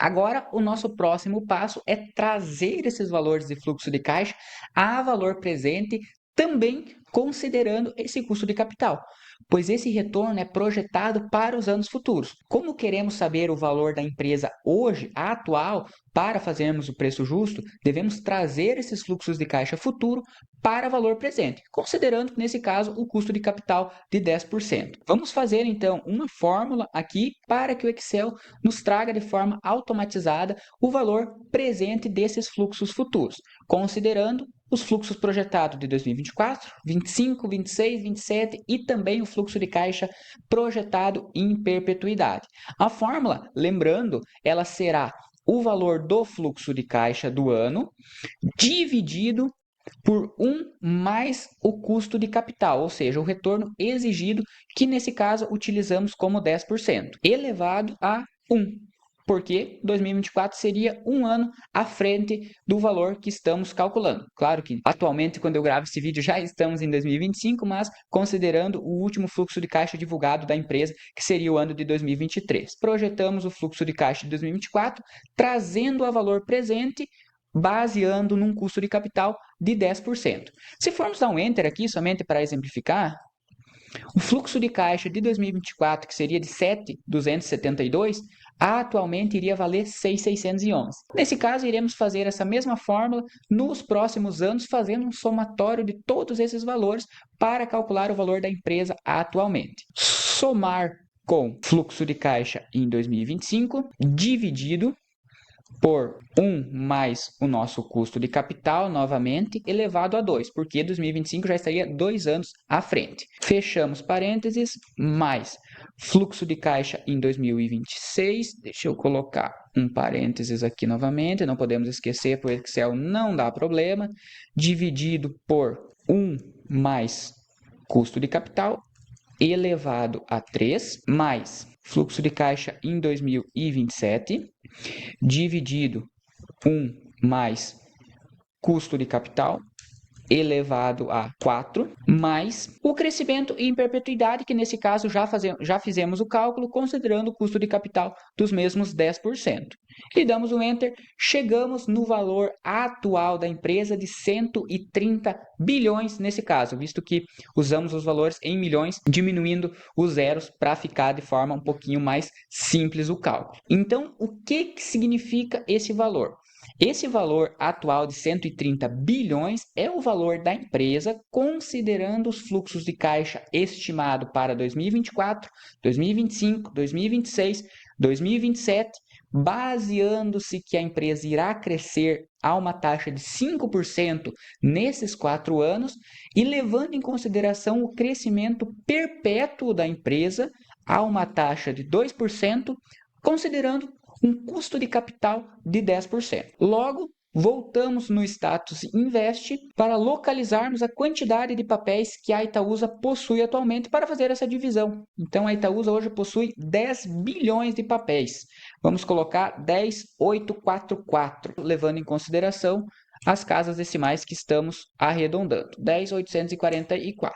Agora, o nosso próximo passo é trazer esses valores de fluxo de caixa a valor presente, também considerando esse custo de capital, pois esse retorno é projetado para os anos futuros. Como queremos saber o valor da empresa hoje, atual, para fazermos o preço justo, devemos trazer esses fluxos de caixa futuro para valor presente, considerando, nesse caso, o custo de capital de 10%. Vamos fazer, então, uma fórmula aqui para que o Excel nos traga de forma automatizada o valor presente desses fluxos futuros, considerando os fluxos projetados de 2024, 25, 26, 27 e também o fluxo de caixa projetado em perpetuidade. A fórmula, lembrando, ela será o valor do fluxo de caixa do ano dividido por 1 mais o custo de capital, ou seja, o retorno exigido, que nesse caso utilizamos como 10%, elevado a 1, porque 2024 seria um ano à frente do valor que estamos calculando. Claro que atualmente, quando eu gravo esse vídeo, já estamos em 2025, mas considerando o último fluxo de caixa divulgado da empresa, que seria o ano de 2023. Projetamos o fluxo de caixa de 2024, trazendo a valor presente, baseando num custo de capital de 10%. Se formos dar um Enter aqui, somente para exemplificar, o fluxo de caixa de 2024, que seria de 7.272, atualmente iria valer 6.611. Nesse caso, iremos fazer essa mesma fórmula nos próximos anos, fazendo um somatório de todos esses valores para calcular o valor da empresa atualmente. Somar com fluxo de caixa em 2025, dividido por 1 mais o nosso custo de capital, novamente, elevado a 2, porque 2025 já estaria 2 anos à frente. Fechamos parênteses, mais fluxo de caixa em 2026, deixa eu colocar um parênteses aqui novamente, não podemos esquecer, porque o Excel não dá problema, dividido por 1 mais custo de capital, elevado a 3, mais fluxo de caixa em 2027, dividido 1 mais custo de capital, elevado a 4, mais o crescimento em perpetuidade, que nesse caso já fizemos o cálculo, considerando o custo de capital dos mesmos 10%. E damos um Enter, chegamos no valor atual da empresa de 130 bilhões nesse caso, visto que usamos os valores em milhões, diminuindo os zeros para ficar de forma um pouquinho mais simples o cálculo. Então, o que significa esse valor? Esse valor atual de 130 bilhões é o valor da empresa, considerando os fluxos de caixa estimado para 2024, 2025, 2026, 2027, baseando-se que a empresa irá crescer a uma taxa de 5% nesses 4 anos e levando em consideração o crescimento perpétuo da empresa a uma taxa de 2%, considerando um custo de capital de 10%. Logo, voltamos no status Invest para localizarmos a quantidade de papéis que a Itaúsa possui atualmente para fazer essa divisão. Então, a Itaúsa hoje possui 10 bilhões de papéis. Vamos colocar 10.844, levando em consideração as casas decimais que estamos arredondando, 10.844.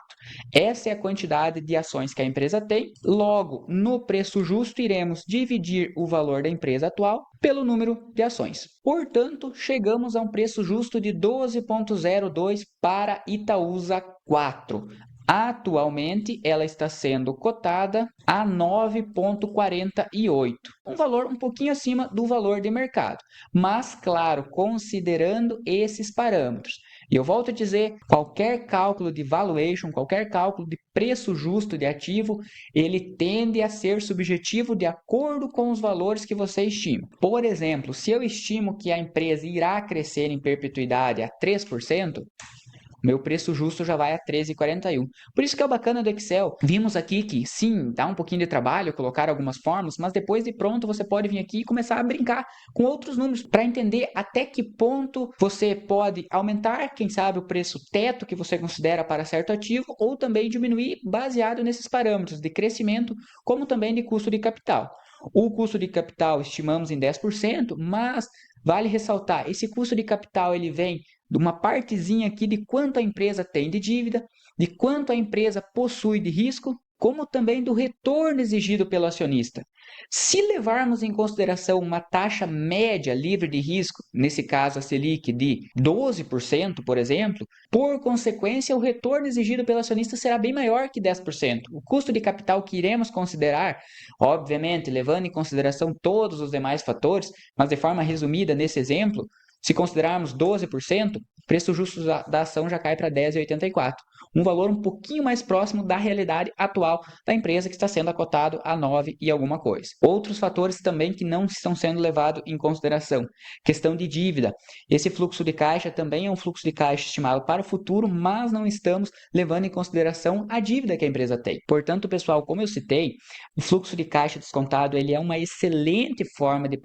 Essa é a quantidade de ações que a empresa tem. Logo, no preço justo, iremos dividir o valor da empresa atual pelo número de ações. Portanto, chegamos a um preço justo de 12,02 para Itaúsa 4. Atualmente, ela está sendo cotada a 9,48, um valor um pouquinho acima do valor de mercado, mas, claro, considerando esses parâmetros. E eu volto a dizer, qualquer cálculo de valuation, qualquer cálculo de preço justo de ativo, ele tende a ser subjetivo de acordo com os valores que você estima. Por exemplo, se eu estimo que a empresa irá crescer em perpetuidade a 3%, meu preço justo já vai a 13,41. Por isso que é o bacana do Excel. Vimos aqui que, sim, dá um pouquinho de trabalho colocar algumas fórmulas, mas depois de pronto você pode vir aqui e começar a brincar com outros números para entender até que ponto você pode aumentar, quem sabe, o preço teto que você considera para certo ativo ou também diminuir baseado nesses parâmetros de crescimento, como também de custo de capital. O custo de capital estimamos em 10%, mas vale ressaltar, esse custo de capital ele vem de uma partezinha aqui de quanto a empresa tem de dívida, de quanto a empresa possui de risco como também do retorno exigido pelo acionista. Se levarmos em consideração uma taxa média livre de risco, nesse caso a Selic de 12%, por exemplo, por consequência, o retorno exigido pelo acionista será bem maior que 10%. O custo de capital que iremos considerar, obviamente, levando em consideração todos os demais fatores, mas de forma resumida nesse exemplo, se considerarmos 12%, o preço justo da ação já cai para 10,84, um valor um pouquinho mais próximo da realidade atual da empresa que está sendo acotado a 9 e alguma coisa. Outros fatores também que não estão sendo levados em consideração. Questão de dívida. Esse fluxo de caixa também é um fluxo de caixa estimado para o futuro, mas não estamos levando em consideração a dívida que a empresa tem. Portanto, pessoal, como eu citei, o fluxo de caixa descontado ele é uma excelente forma de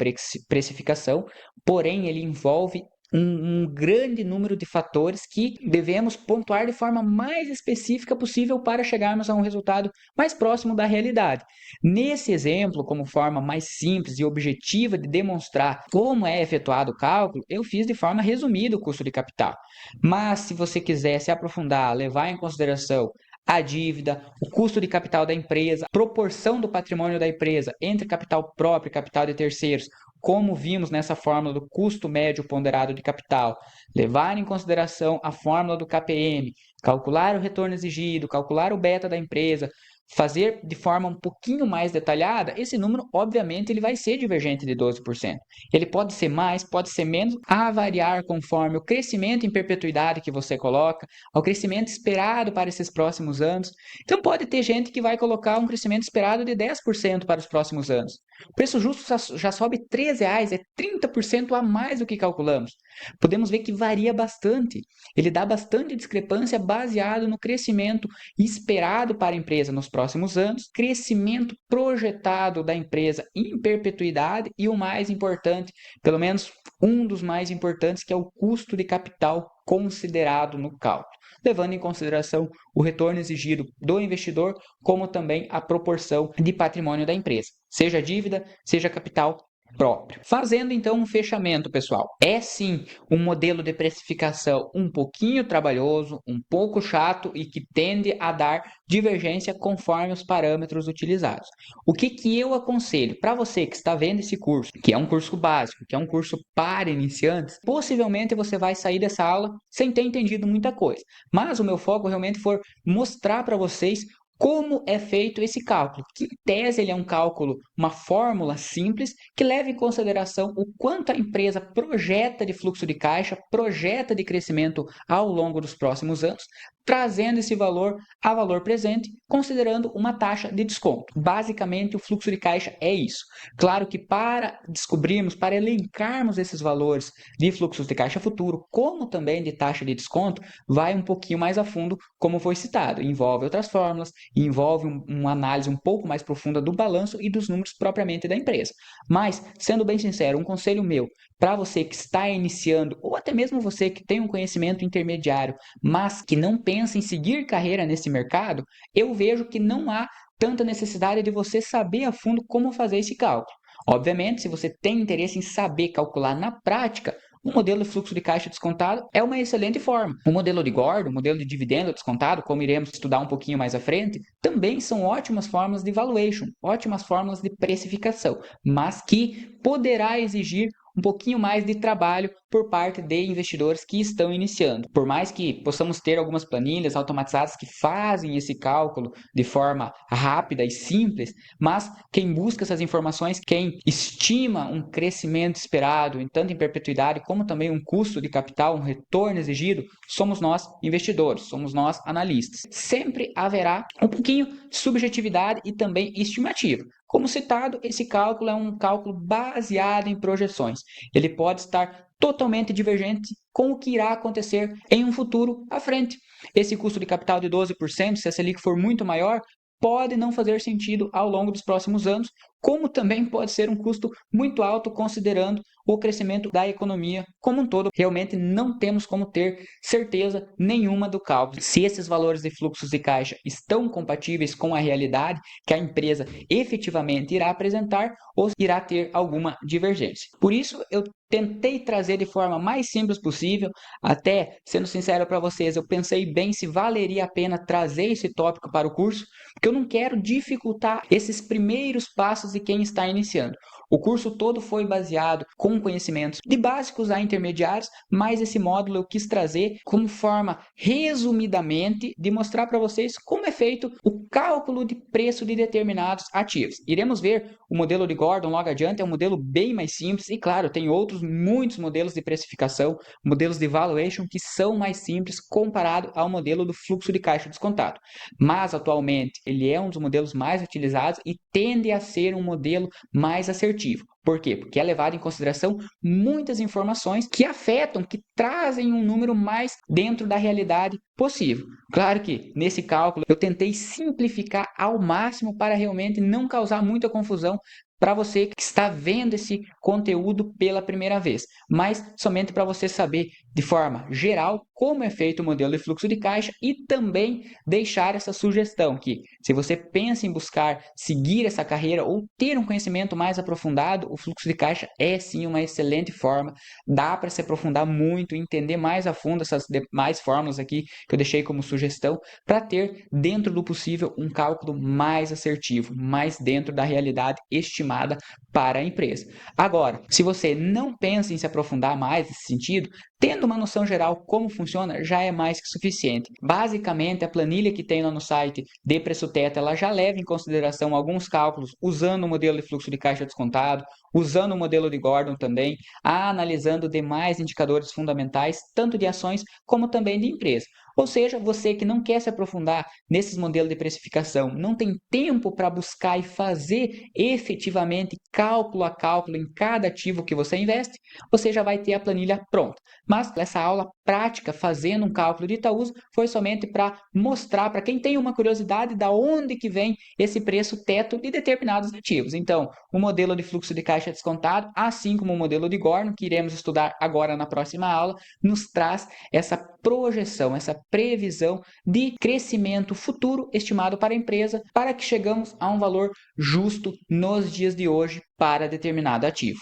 precificação, porém ele envolve um grande número de fatores que devemos pontuar de forma mais específica possível para chegarmos a um resultado mais próximo da realidade. Nesse exemplo, como forma mais simples e objetiva de demonstrar como é efetuado o cálculo, eu fiz de forma resumida o custo de capital. Mas se você quiser se aprofundar, levar em consideração a dívida, o custo de capital da empresa, a proporção do patrimônio da empresa entre capital próprio e capital de terceiros, como vimos nessa fórmula do custo médio ponderado de capital, levar em consideração a fórmula do KPM, calcular o retorno exigido, calcular o beta da empresa, fazer de forma um pouquinho mais detalhada, esse número, obviamente, ele vai ser divergente de 12%. Ele pode ser mais, pode ser menos, a variar conforme o crescimento em perpetuidade que você coloca, ao crescimento esperado para esses próximos anos. Então, pode ter gente que vai colocar um crescimento esperado de 10% para os próximos anos. O preço justo já sobe R$ 3, é 30% a mais do que calculamos. Podemos ver que varia bastante. Ele dá bastante discrepância baseado no crescimento esperado para a empresa nos próximos anos, crescimento projetado da empresa em perpetuidade e o mais importante, pelo menos um dos mais importantes, que é o custo de capital considerado no cálculo, levando em consideração o retorno exigido do investidor, como também a proporção de patrimônio da empresa, seja dívida, seja capital próprio. Fazendo então um fechamento, pessoal, é sim um modelo de precificação um pouquinho trabalhoso, um pouco chato e que tende a dar divergência conforme os parâmetros utilizados. O que eu aconselho para você que está vendo esse curso, que é um curso básico, que é um curso para iniciantes, possivelmente você vai sair dessa aula sem ter entendido muita coisa, mas o meu foco realmente for mostrar para vocês como é feito esse cálculo, que em tese ele é um cálculo, uma fórmula simples que leva em consideração o quanto a empresa projeta de fluxo de caixa, projeta de crescimento ao longo dos próximos anos, trazendo esse valor a valor presente, considerando uma taxa de desconto. Basicamente, o fluxo de caixa é isso. Claro que para descobrirmos, para elencarmos esses valores de fluxos de caixa futuro, como também de taxa de desconto, vai um pouquinho mais a fundo, como foi citado. Envolve outras fórmulas, envolve uma análise um pouco mais profunda do balanço e dos números propriamente da empresa. Mas, sendo bem sincero, um conselho meu para você que está iniciando, ou até mesmo você que tem um conhecimento intermediário, mas que não pensa em seguir carreira nesse mercado, eu vejo que não há tanta necessidade de você saber a fundo como fazer esse cálculo. Obviamente, se você tem interesse em saber calcular na prática, o modelo de fluxo de caixa descontado é uma excelente forma. O modelo de Gordon, o modelo de dividendo descontado, como iremos estudar um pouquinho mais à frente, também são ótimas formas de valuation, ótimas formas de precificação, mas que poderá exigir um pouquinho mais de trabalho por parte de investidores que estão iniciando. Por mais que possamos ter algumas planilhas automatizadas que fazem esse cálculo de forma rápida e simples, mas quem busca essas informações, quem estima um crescimento esperado, tanto em perpetuidade como também um custo de capital, um retorno exigido, somos nós investidores, somos nós analistas. Sempre haverá um pouquinho de subjetividade e também estimativa. Como citado, esse cálculo é um cálculo baseado em projeções. Ele pode estar totalmente divergente com o que irá acontecer em um futuro à frente. Esse custo de capital de 12%, se a Selic for muito maior, pode não fazer sentido ao longo dos próximos anos, como também pode ser um custo muito alto considerando o crescimento da economia como um todo. Realmente não temos como ter certeza nenhuma do cálculo. Se esses valores de fluxos de caixa estão compatíveis com a realidade que a empresa efetivamente irá apresentar ou irá ter alguma divergência. Por isso, eu tentei trazer de forma mais simples possível. Até, sendo sincero para vocês, eu pensei bem se valeria a pena trazer esse tópico para o curso, porque eu não quero dificultar esses primeiros passos de quem está iniciando. O curso todo foi baseado com conhecimentos de básicos a intermediários, mas esse módulo eu quis trazer como forma, resumidamente, de mostrar para vocês como é feito o cálculo de preço de determinados ativos. Iremos ver o modelo de Gordon logo adiante, é um modelo bem mais simples e, claro, tem outros muitos modelos de precificação, modelos de valuation que são mais simples comparado ao modelo do fluxo de caixa descontado. Mas, atualmente, ele é um dos modelos mais utilizados e tende a ser um modelo mais assertivo. Por quê? Porque é levado em consideração muitas informações que afetam, que trazem um número mais dentro da realidade possível. Claro que nesse cálculo eu tentei simplificar ao máximo para realmente não causar muita confusão para você que está vendo esse conteúdo pela primeira vez, mas somente para você saber de forma geral como é feito o modelo de fluxo de caixa e também deixar essa sugestão que, se você pensa em buscar seguir essa carreira ou ter um conhecimento mais aprofundado, o fluxo de caixa é sim uma excelente forma, dá para se aprofundar muito, entender mais a fundo essas demais fórmulas aqui que eu deixei como sugestão, para ter, dentro do possível, um cálculo mais assertivo, mais dentro da realidade estimada para a empresa. Agora, se você não pensa em se aprofundar mais nesse sentido, tendo uma noção geral como funciona, já é mais que suficiente. Basicamente, a planilha que tem lá no site de preço teto, ela já leva em consideração alguns cálculos usando o modelo de fluxo de caixa descontado, usando o modelo de Gordon também, analisando demais indicadores fundamentais, tanto de ações como também de empresa. Ou seja, você que não quer se aprofundar nesses modelos de precificação, não tem tempo para buscar e fazer efetivamente cálculo a cálculo em cada ativo que você investe, você já vai ter a planilha pronta. Mas essa aula prática, fazendo um cálculo de Itaúsa, foi somente para mostrar para quem tem uma curiosidade da onde que vem esse preço teto de determinados ativos. Então, o modelo de fluxo de caixa descontado, assim como o modelo de Gordon, que iremos estudar agora na próxima aula, nos traz essa projeção, essa previsão de crescimento futuro estimado para a empresa, para que chegamos a um valor justo nos dias de hoje para determinado ativo.